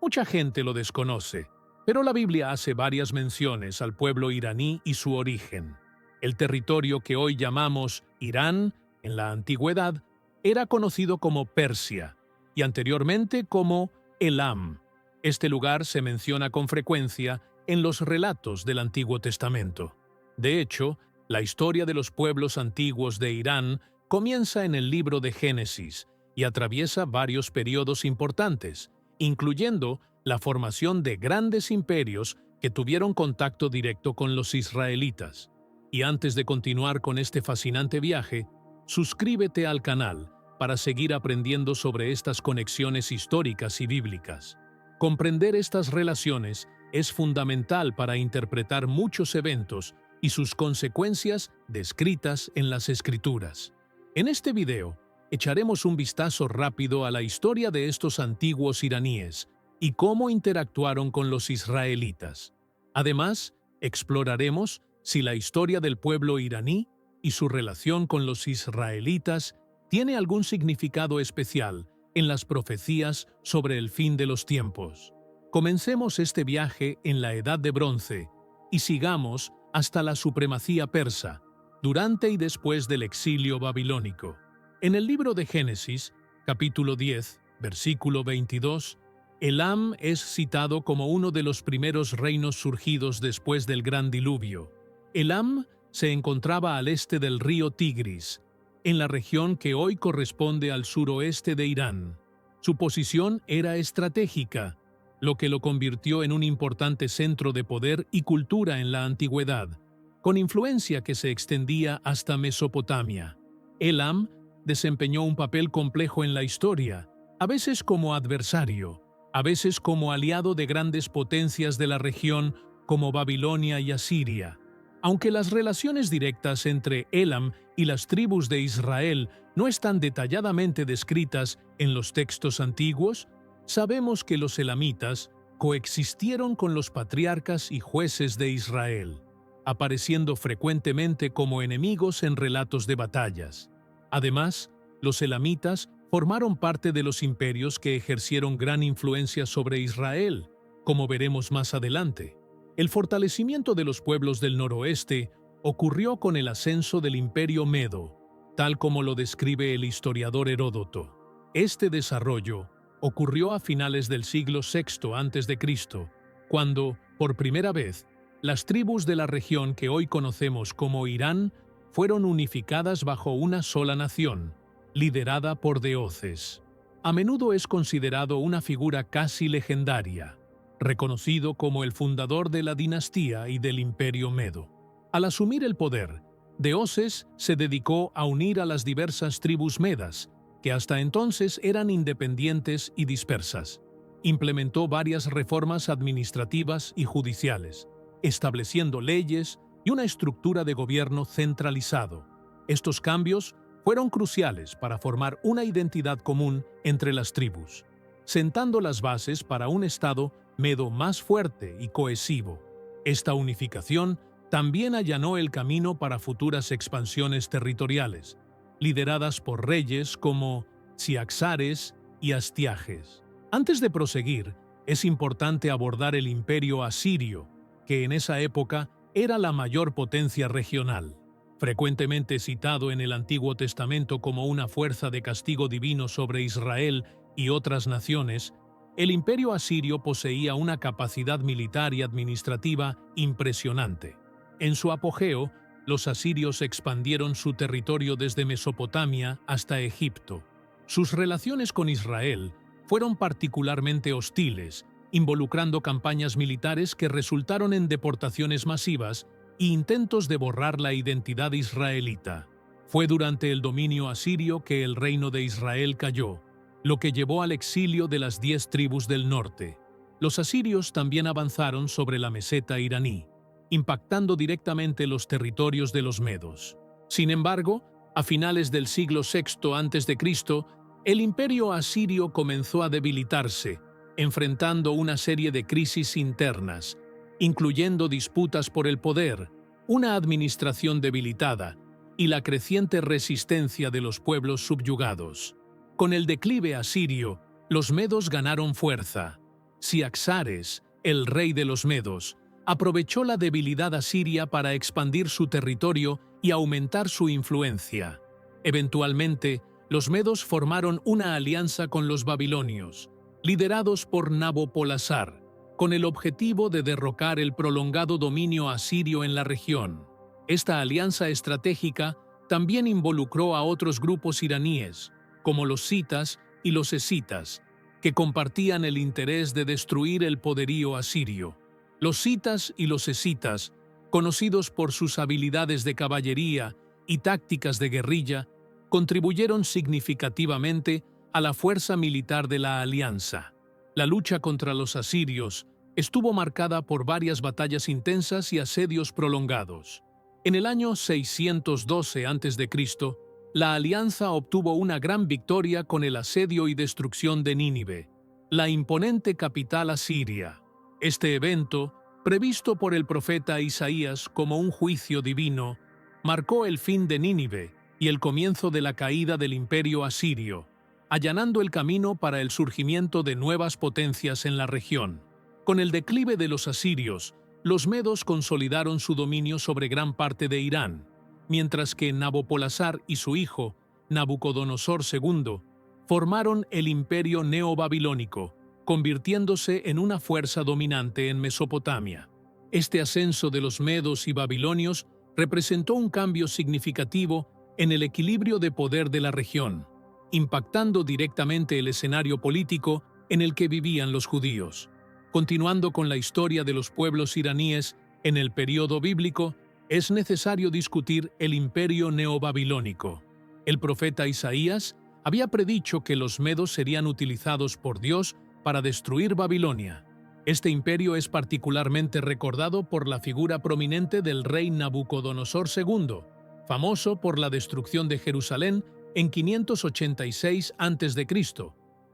Mucha gente lo desconoce, pero la Biblia hace varias menciones al pueblo iraní y su origen. El territorio que hoy llamamos Irán, en la antigüedad, era conocido como Persia y anteriormente como Elam. Este lugar se menciona con frecuencia en los relatos del Antiguo Testamento. De hecho, la historia de los pueblos antiguos de Irán comienza en el libro de Génesis y atraviesa varios periodos importantes, incluyendo la formación de grandes imperios que tuvieron contacto directo con los israelitas. Y antes de continuar con este fascinante viaje, suscríbete al canal para seguir aprendiendo sobre estas conexiones históricas y bíblicas. Comprender estas relaciones es fundamental para interpretar muchos eventos y sus consecuencias descritas en las Escrituras. En este video, echaremos un vistazo rápido a la historia de estos antiguos iraníes y cómo interactuaron con los israelitas. Además, exploraremos si la historia del pueblo iraní y su relación con los israelitas tiene algún significado especial en las profecías sobre el fin de los tiempos. Comencemos este viaje en la Edad de Bronce y sigamos hasta la supremacía persa, durante y después del exilio babilónico. En el libro de Génesis, capítulo 10, versículo 22, Elam es citado como uno de los primeros reinos surgidos después del gran diluvio. Elam se encontraba al este del río Tigris, en la región que hoy corresponde al suroeste de Irán. Su posición era estratégica, lo que lo convirtió en un importante centro de poder y cultura en la antigüedad, con influencia que se extendía hasta Mesopotamia. Elam desempeñó un papel complejo en la historia, a veces como adversario, a veces como aliado de grandes potencias de la región como Babilonia y Asiria. Aunque las relaciones directas entre Elam y las tribus de Israel no están detalladamente descritas en los textos antiguos, sabemos que los elamitas coexistieron con los patriarcas y jueces de Israel, apareciendo frecuentemente como enemigos en relatos de batallas. Además, los elamitas formaron parte de los imperios que ejercieron gran influencia sobre Israel, como veremos más adelante. El fortalecimiento de los pueblos del noroeste ocurrió con el ascenso del Imperio Medo, tal como lo describe el historiador Heródoto. Este desarrollo ocurrió a finales del siglo VI a.C., cuando, por primera vez, las tribus de la región que hoy conocemos como Irán fueron unificadas bajo una sola nación, liderada por Deoces. A menudo es considerado una figura casi legendaria, reconocido como el fundador de la dinastía y del Imperio Medo. Al asumir el poder, Deoces se dedicó a unir a las diversas tribus medas, que hasta entonces eran independientes y dispersas. Implementó varias reformas administrativas y judiciales, estableciendo leyes y una estructura de gobierno centralizado. Estos cambios fueron cruciales para formar una identidad común entre las tribus, sentando las bases para un estado medo más fuerte y cohesivo. Esta unificación también allanó el camino para futuras expansiones territoriales, lideradas por reyes como Ciaxares y Astiages. Antes de proseguir, es importante abordar el imperio asirio, que en esa época era la mayor potencia regional. Frecuentemente citado en el Antiguo Testamento como una fuerza de castigo divino sobre Israel y otras naciones, el imperio asirio poseía una capacidad militar y administrativa impresionante. En su apogeo, los asirios expandieron su territorio desde Mesopotamia hasta Egipto. Sus relaciones con Israel fueron particularmente hostiles, involucrando campañas militares que resultaron en deportaciones masivas e intentos de borrar la identidad israelita. Fue durante el dominio asirio que el reino de Israel cayó, lo que llevó al exilio de las 10 tribus del norte. Los asirios también avanzaron sobre la meseta iraní, impactando directamente los territorios de los medos. Sin embargo, a finales del siglo VI a.C., el imperio asirio comenzó a debilitarse, enfrentando una serie de crisis internas, incluyendo disputas por el poder, una administración debilitada y la creciente resistencia de los pueblos subyugados. Con el declive asirio, los medos ganaron fuerza. Ciaxares, el rey de los medos, aprovechó la debilidad asiria para expandir su territorio y aumentar su influencia. Eventualmente, los medos formaron una alianza con los babilonios, liderados por Nabopolassar, con el objetivo de derrocar el prolongado dominio asirio en la región. Esta alianza estratégica también involucró a otros grupos iraníes, como los citas y los escitas, que compartían el interés de destruir el poderío asirio. Los citas y los escitas, conocidos por sus habilidades de caballería y tácticas de guerrilla, contribuyeron significativamente a la fuerza militar de la alianza. La lucha contra los asirios estuvo marcada por varias batallas intensas y asedios prolongados. En el año 612 a.C., la alianza obtuvo una gran victoria con el asedio y destrucción de Nínive, la imponente capital asiria. Este evento, previsto por el profeta Isaías como un juicio divino, marcó el fin de Nínive y el comienzo de la caída del imperio asirio, allanando el camino para el surgimiento de nuevas potencias en la región. Con el declive de los asirios, los medos consolidaron su dominio sobre gran parte de Irán, mientras que Nabopolassar y su hijo, Nabucodonosor II, formaron el imperio neobabilónico, convirtiéndose en una fuerza dominante en Mesopotamia. Este ascenso de los medos y babilonios representó un cambio significativo en el equilibrio de poder de la región, impactando directamente el escenario político en el que vivían los judíos. Continuando con la historia de los pueblos iraníes en el período bíblico, es necesario discutir el imperio neobabilónico. El profeta Isaías había predicho que los medos serían utilizados por Dios para destruir Babilonia. Este imperio es particularmente recordado por la figura prominente del rey Nabucodonosor II, famoso por la destrucción de Jerusalén en 586 a.C.,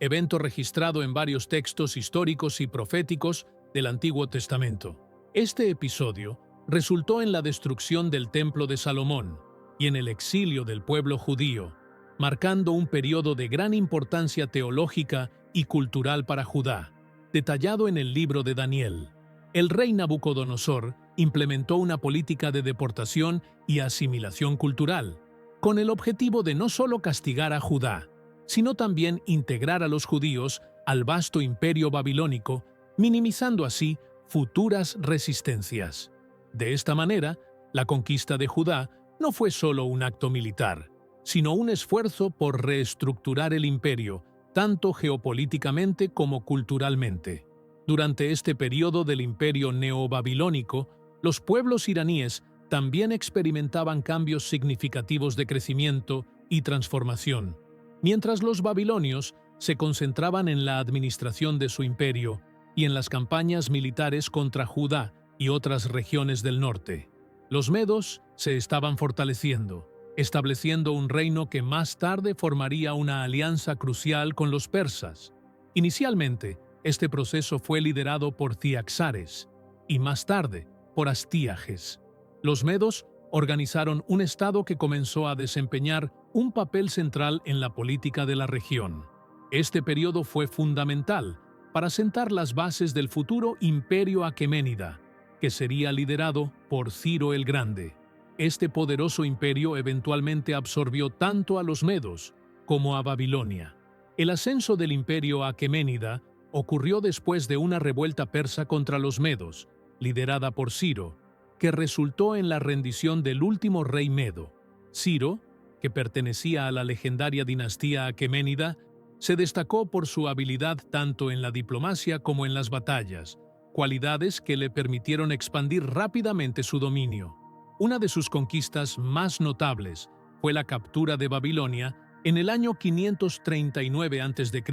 evento registrado en varios textos históricos y proféticos del Antiguo Testamento. Este episodio resultó en la destrucción del Templo de Salomón y en el exilio del pueblo judío, marcando un periodo de gran importancia teológica y cultural para Judá, detallado en el libro de Daniel. El rey Nabucodonosor implementó una política de deportación y asimilación cultural, con el objetivo de no solo castigar a Judá, sino también integrar a los judíos al vasto imperio babilónico, minimizando así futuras resistencias. De esta manera, la conquista de Judá no fue solo un acto militar, sino un esfuerzo por reestructurar el imperio, tanto geopolíticamente como culturalmente. Durante este periodo del imperio neobabilónico, los pueblos iraníes también experimentaban cambios significativos de crecimiento y transformación. Mientras los babilonios se concentraban en la administración de su imperio y en las campañas militares contra Judá y otras regiones del norte, los medos se estaban fortaleciendo, estableciendo un reino que más tarde formaría una alianza crucial con los persas. Inicialmente, este proceso fue liderado por Ciaxares y más tarde por Astíages. Los medos organizaron un estado que comenzó a desempeñar un papel central en la política de la región. Este periodo fue fundamental para sentar las bases del futuro imperio aqueménida, que sería liderado por Ciro el Grande. Este poderoso imperio eventualmente absorbió tanto a los medos como a Babilonia. El ascenso del imperio aqueménida ocurrió después de una revuelta persa contra los medos, liderada por Ciro, que resultó en la rendición del último rey medo. Ciro, que pertenecía a la legendaria dinastía aqueménida, se destacó por su habilidad tanto en la diplomacia como en las batallas, cualidades que le permitieron expandir rápidamente su dominio. Una de sus conquistas más notables fue la captura de Babilonia en el año 539 a.C.,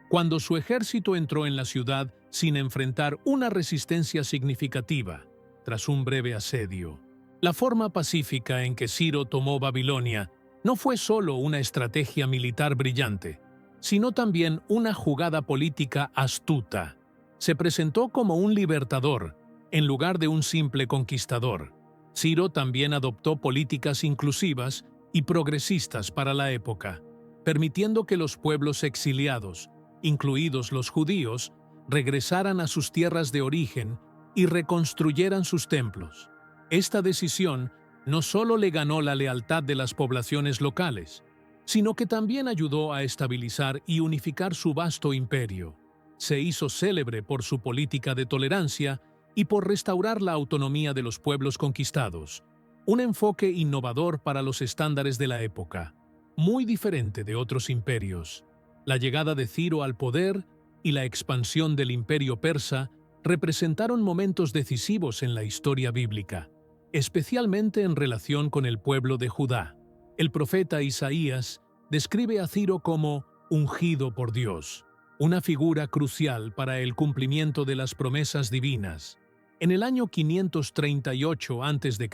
cuando su ejército entró en la ciudad sin enfrentar una resistencia significativa, tras un breve asedio. La forma pacífica en que Ciro tomó Babilonia no fue solo una estrategia militar brillante, sino también una jugada política astuta. Se presentó como un libertador, en lugar de un simple conquistador. Ciro también adoptó políticas inclusivas y progresistas para la época, permitiendo que los pueblos exiliados, incluidos los judíos, regresaran a sus tierras de origen y reconstruyeran sus templos. Esta decisión no solo le ganó la lealtad de las poblaciones locales, sino que también ayudó a estabilizar y unificar su vasto imperio. Se hizo célebre por su política de tolerancia y por restaurar la autonomía de los pueblos conquistados, un enfoque innovador para los estándares de la época, muy diferente de otros imperios. La llegada de Ciro al poder y la expansión del imperio persa representaron momentos decisivos en la historia bíblica, especialmente en relación con el pueblo de Judá. El profeta Isaías describe a Ciro como ungido por Dios, una figura crucial para el cumplimiento de las promesas divinas. En el año 538 a.C.,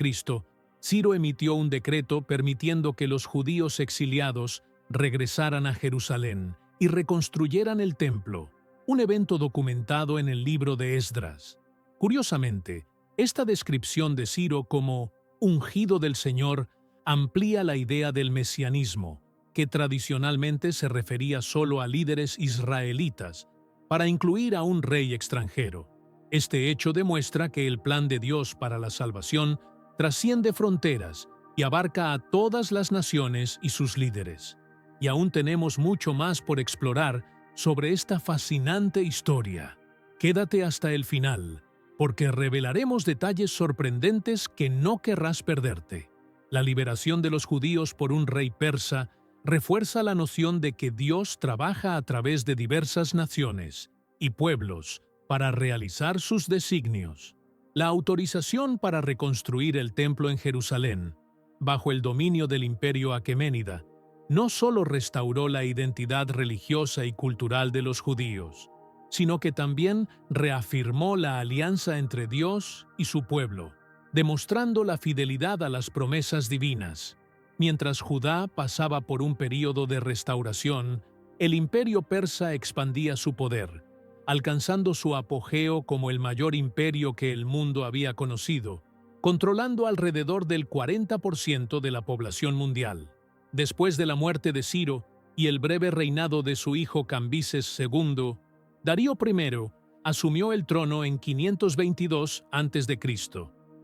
Ciro emitió un decreto permitiendo que los judíos exiliados regresaran a Jerusalén y reconstruyeran el templo, un evento documentado en el libro de Esdras. Curiosamente, esta descripción de Ciro como ungido del Señor amplía la idea del mesianismo, que tradicionalmente se refería solo a líderes israelitas, para incluir a un rey extranjero. Este hecho demuestra que el plan de Dios para la salvación trasciende fronteras y abarca a todas las naciones y sus líderes. Y aún tenemos mucho más por explorar sobre esta fascinante historia. Quédate hasta el final, porque revelaremos detalles sorprendentes que no querrás perderte. La liberación de los judíos por un rey persa refuerza la noción de que Dios trabaja a través de diversas naciones y pueblos para realizar sus designios. La autorización para reconstruir el templo en Jerusalén, bajo el dominio del Imperio Aqueménida, no solo restauró la identidad religiosa y cultural de los judíos, sino que también reafirmó la alianza entre Dios y su pueblo, demostrando la fidelidad a las promesas divinas. Mientras Judá pasaba por un período de restauración, el imperio persa expandía su poder, alcanzando su apogeo como el mayor imperio que el mundo había conocido, controlando alrededor del 40% de la población mundial. Después de la muerte de Ciro y el breve reinado de su hijo Cambises II, Darío I asumió el trono en 522 a.C.,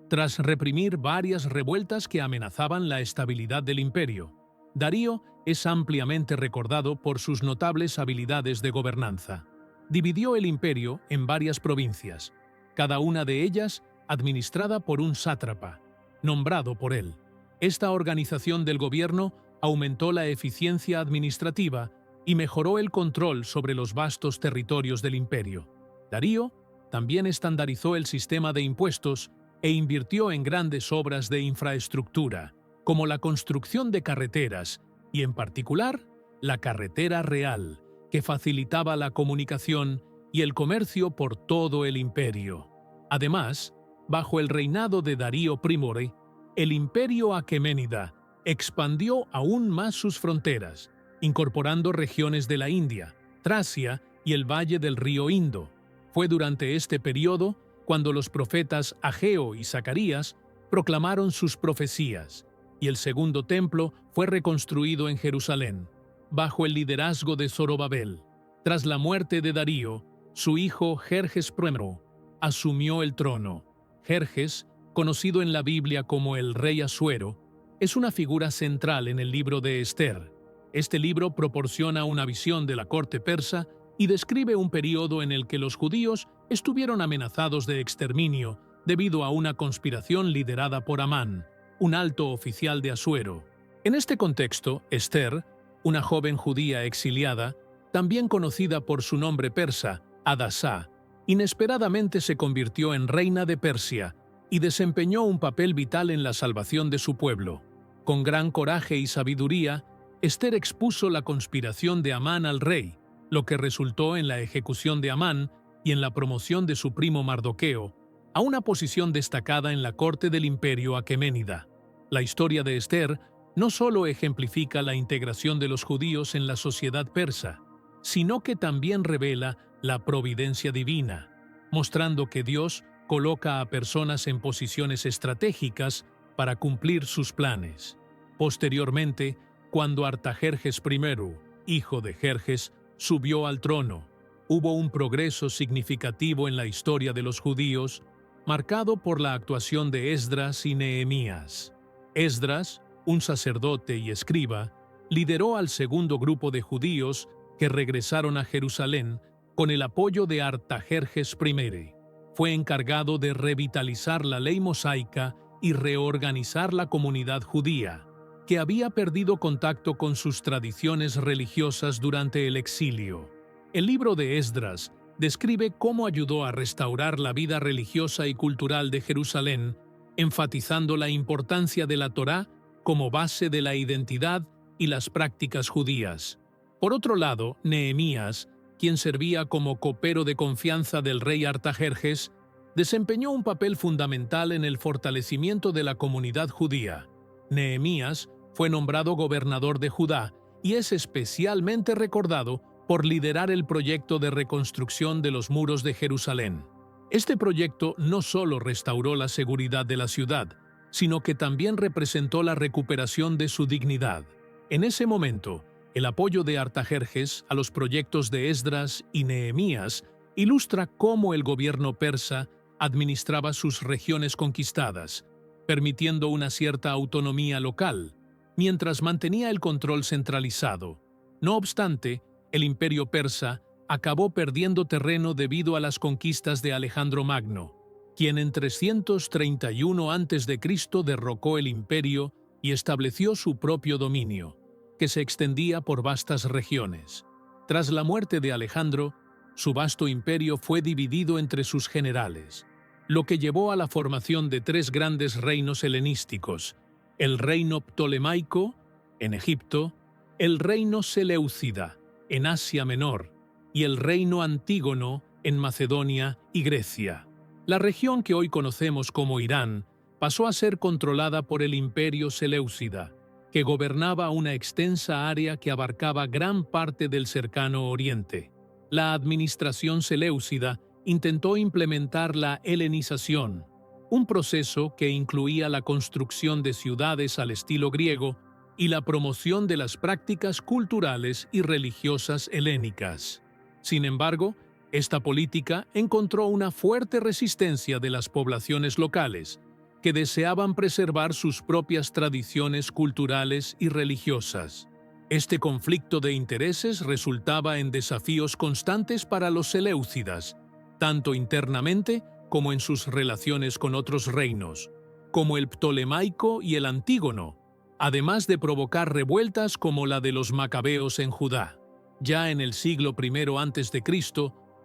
tras reprimir varias revueltas que amenazaban la estabilidad del imperio. Darío es ampliamente recordado por sus notables habilidades de gobernanza. Dividió el imperio en varias provincias, cada una de ellas administrada por un sátrapa, nombrado por él. Esta organización del gobierno aumentó la eficiencia administrativa y mejoró el control sobre los vastos territorios del imperio. Darío también estandarizó el sistema de impuestos e invirtió en grandes obras de infraestructura, como la construcción de carreteras y, en particular, la carretera real, que facilitaba la comunicación y el comercio por todo el imperio. Además, bajo el reinado de Darío I, el imperio aqueménida expandió aún más sus fronteras, incorporando regiones de la India, Tracia y el valle del río Indo. Fue durante este periodo cuando los profetas Ageo y Zacarías proclamaron sus profecías, y el segundo templo fue reconstruido en Jerusalén, bajo el liderazgo de Zorobabel. Tras la muerte de Darío, su hijo Jerjes I asumió el trono. Jerjes, conocido en la Biblia como el rey Asuero, es una figura central en el libro de Esther. Este libro proporciona una visión de la corte persa y describe un periodo en el que los judíos estuvieron amenazados de exterminio debido a una conspiración liderada por Amán, un alto oficial de Asuero. En este contexto, Esther, una joven judía exiliada, también conocida por su nombre persa, Hadasá, inesperadamente se convirtió en reina de Persia y desempeñó un papel vital en la salvación de su pueblo. Con gran coraje y sabiduría, Esther expuso la conspiración de Amán al rey, lo que resultó en la ejecución de Amán y en la promoción de su primo Mardoqueo a una posición destacada en la corte del imperio aqueménida. La historia de Esther no solo ejemplifica la integración de los judíos en la sociedad persa, sino que también revela la providencia divina, mostrando que Dios coloca a personas en posiciones estratégicas para cumplir sus planes. Posteriormente, cuando Artajerjes I, hijo de Jerjes, subió al trono, hubo un progreso significativo en la historia de los judíos, marcado por la actuación de Esdras y Nehemías. Esdras, un sacerdote y escriba, lideró al segundo grupo de judíos que regresaron a Jerusalén con el apoyo de Artajerjes I. Fue encargado de revitalizar la ley mosaica y reorganizar la comunidad judía, que había perdido contacto con sus tradiciones religiosas durante el exilio. El libro de Esdras describe cómo ayudó a restaurar la vida religiosa y cultural de Jerusalén, enfatizando la importancia de la Torá como base de la identidad y las prácticas judías. Por otro lado, Nehemías, quien servía como copero de confianza del rey Artajerjes, desempeñó un papel fundamental en el fortalecimiento de la comunidad judía. Nehemías fue nombrado gobernador de Judá y es especialmente recordado por liderar el proyecto de reconstrucción de los muros de Jerusalén. Este proyecto no solo restauró la seguridad de la ciudad, sino que también representó la recuperación de su dignidad. En ese momento, el apoyo de Artajerjes a los proyectos de Esdras y Nehemías ilustra cómo el gobierno persa administraba sus regiones conquistadas, permitiendo una cierta autonomía local, mientras mantenía el control centralizado. No obstante, el imperio persa acabó perdiendo terreno debido a las conquistas de Alejandro Magno, quien en 331 a.C. derrocó el imperio y estableció su propio dominio, que se extendía por vastas regiones. Tras la muerte de Alejandro, su vasto imperio fue dividido entre sus generales, lo que llevó a la formación de tres grandes reinos helenísticos: el reino ptolemaico, en Egipto, el reino seleucida, en Asia Menor, y el reino antígono, en Macedonia y Grecia. La región que hoy conocemos como Irán pasó a ser controlada por el imperio seleucida, que gobernaba una extensa área que abarcaba gran parte del cercano Oriente. La administración seleucida intentó implementar la helenización, un proceso que incluía la construcción de ciudades al estilo griego y la promoción de las prácticas culturales y religiosas helénicas. Sin embargo, esta política encontró una fuerte resistencia de las poblaciones locales, que deseaban preservar sus propias tradiciones culturales y religiosas. Este conflicto de intereses resultaba en desafíos constantes para los seleucidas, tanto internamente como en sus relaciones con otros reinos, como el ptolemaico y el antígono, además de provocar revueltas como la de los macabeos en Judá. Ya en el siglo I a.C.,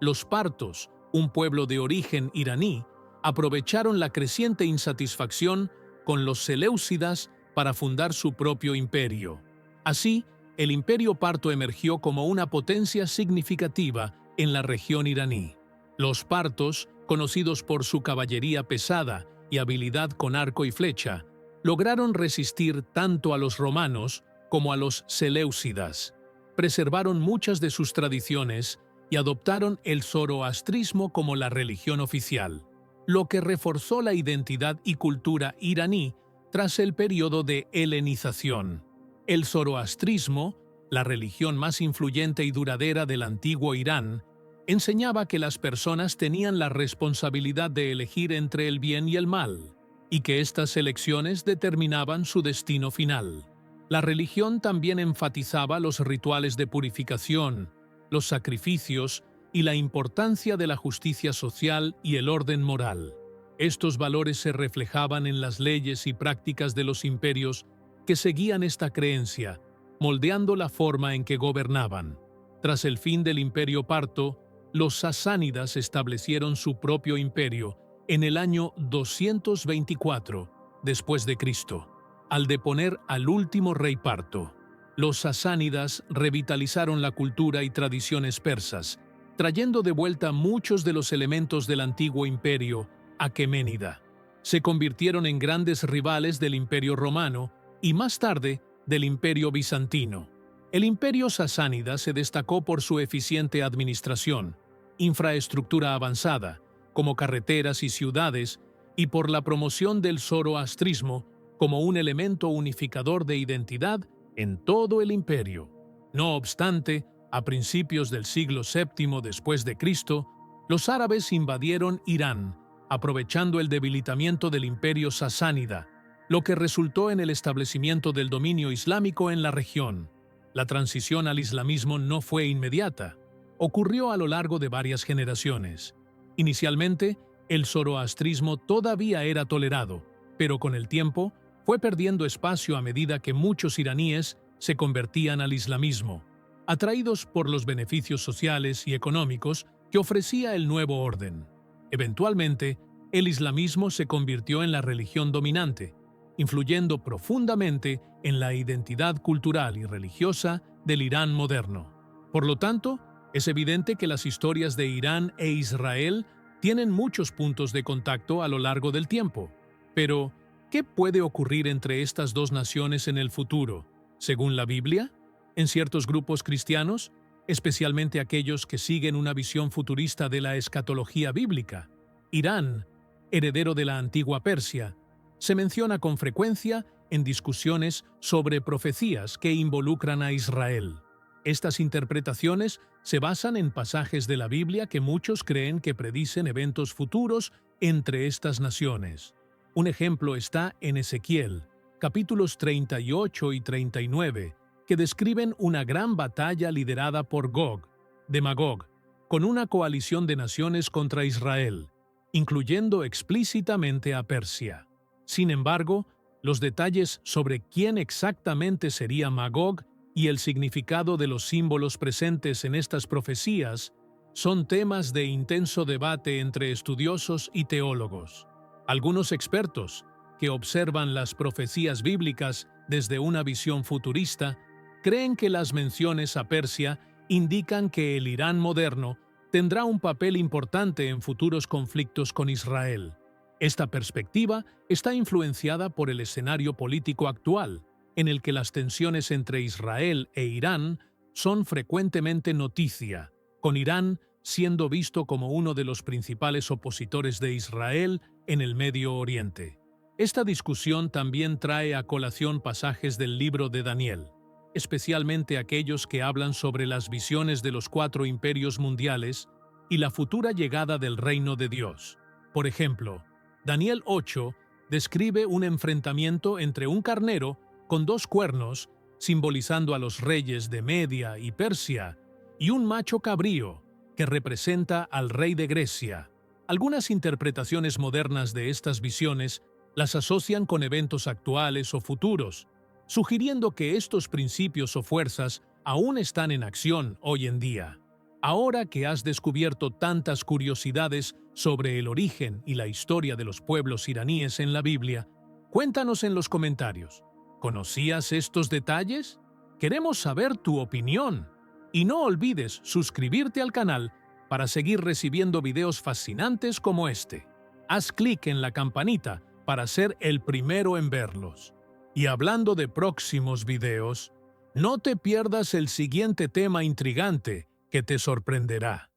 los partos, un pueblo de origen iraní, aprovecharon la creciente insatisfacción con los seleucidas para fundar su propio imperio. Así, el imperio parto emergió como una potencia significativa en la región iraní. Los partos, conocidos por su caballería pesada y habilidad con arco y flecha, lograron resistir tanto a los romanos como a los seleucidas. Preservaron muchas de sus tradiciones y adoptaron el zoroastrismo como la religión oficial, lo que reforzó la identidad y cultura iraní tras el periodo de helenización. El zoroastrismo, la religión más influyente y duradera del antiguo Irán, enseñaba que las personas tenían la responsabilidad de elegir entre el bien y el mal, y que estas elecciones determinaban su destino final. La religión también enfatizaba los rituales de purificación, los sacrificios y la importancia de la justicia social y el orden moral. Estos valores se reflejaban en las leyes y prácticas de los imperios que seguían esta creencia, moldeando la forma en que gobernaban. Tras el fin del imperio parto, los sasánidas establecieron su propio imperio en el año 224 después de Cristo, al deponer al último rey parto. Los sasánidas revitalizaron la cultura y tradiciones persas, trayendo de vuelta muchos de los elementos del antiguo imperio aqueménida. Se convirtieron en grandes rivales del imperio romano y más tarde del imperio bizantino. El imperio sasánida se destacó por su eficiente administración, infraestructura avanzada, como carreteras y ciudades, y por la promoción del zoroastrismo como un elemento unificador de identidad en todo el imperio. No obstante, A principios del siglo VII después de Cristo, los árabes invadieron Irán, aprovechando el debilitamiento del imperio sasánida, lo que resultó en el establecimiento del dominio islámico en la región. La transición al islamismo no fue inmediata, ocurrió a lo largo de varias generaciones. Inicialmente, el zoroastrismo todavía era tolerado, pero con el tiempo fue perdiendo espacio a medida que muchos iraníes se convertían al islamismo, atraídos por los beneficios sociales y económicos que ofrecía el nuevo orden. Eventualmente, el islamismo se convirtió en la religión dominante, influyendo profundamente en la identidad cultural y religiosa del Irán moderno. Por lo tanto, es evidente que las historias de Irán e Israel tienen muchos puntos de contacto a lo largo del tiempo. Pero, ¿qué puede ocurrir entre estas dos naciones en el futuro, según la Biblia? En ciertos grupos cristianos, especialmente aquellos que siguen una visión futurista de la escatología bíblica, Irán, heredero de la antigua Persia, se menciona con frecuencia en discusiones sobre profecías que involucran a Israel. Estas interpretaciones se basan en pasajes de la Biblia que muchos creen que predicen eventos futuros entre estas naciones. Un ejemplo está en Ezequiel, capítulos 38 y 39, que describen una gran batalla liderada por Gog, de Magog, con una coalición de naciones contra Israel, incluyendo explícitamente a Persia. Sin embargo, los detalles sobre quién exactamente sería Magog y el significado de los símbolos presentes en estas profecías son temas de intenso debate entre estudiosos y teólogos. Algunos expertos, que observan las profecías bíblicas desde una visión futurista, creen que las menciones a Persia indican que el Irán moderno tendrá un papel importante en futuros conflictos con Israel. Esta perspectiva está influenciada por el escenario político actual, en el que las tensiones entre Israel e Irán son frecuentemente noticia, con Irán siendo visto como uno de los principales opositores de Israel en el Medio Oriente. Esta discusión también trae a colación pasajes del libro de Daniel, especialmente aquellos que hablan sobre las visiones de los 4 imperios mundiales y la futura llegada del reino de Dios. Por ejemplo, Daniel 8 describe un enfrentamiento entre un carnero con 2 cuernos, simbolizando a los reyes de Media y Persia, y un macho cabrío, que representa al rey de Grecia. Algunas interpretaciones modernas de estas visiones las asocian con eventos actuales o futuros, sugiriendo que estos principios o fuerzas aún están en acción hoy en día. Ahora que has descubierto tantas curiosidades sobre el origen y la historia de los pueblos iraníes en la Biblia, cuéntanos en los comentarios. ¿Conocías estos detalles? Queremos saber tu opinión. Y no olvides suscribirte al canal para seguir recibiendo videos fascinantes como este. Haz clic en la campanita para ser el primero en verlos. Y hablando de próximos videos, no te pierdas el siguiente tema intrigante que te sorprenderá.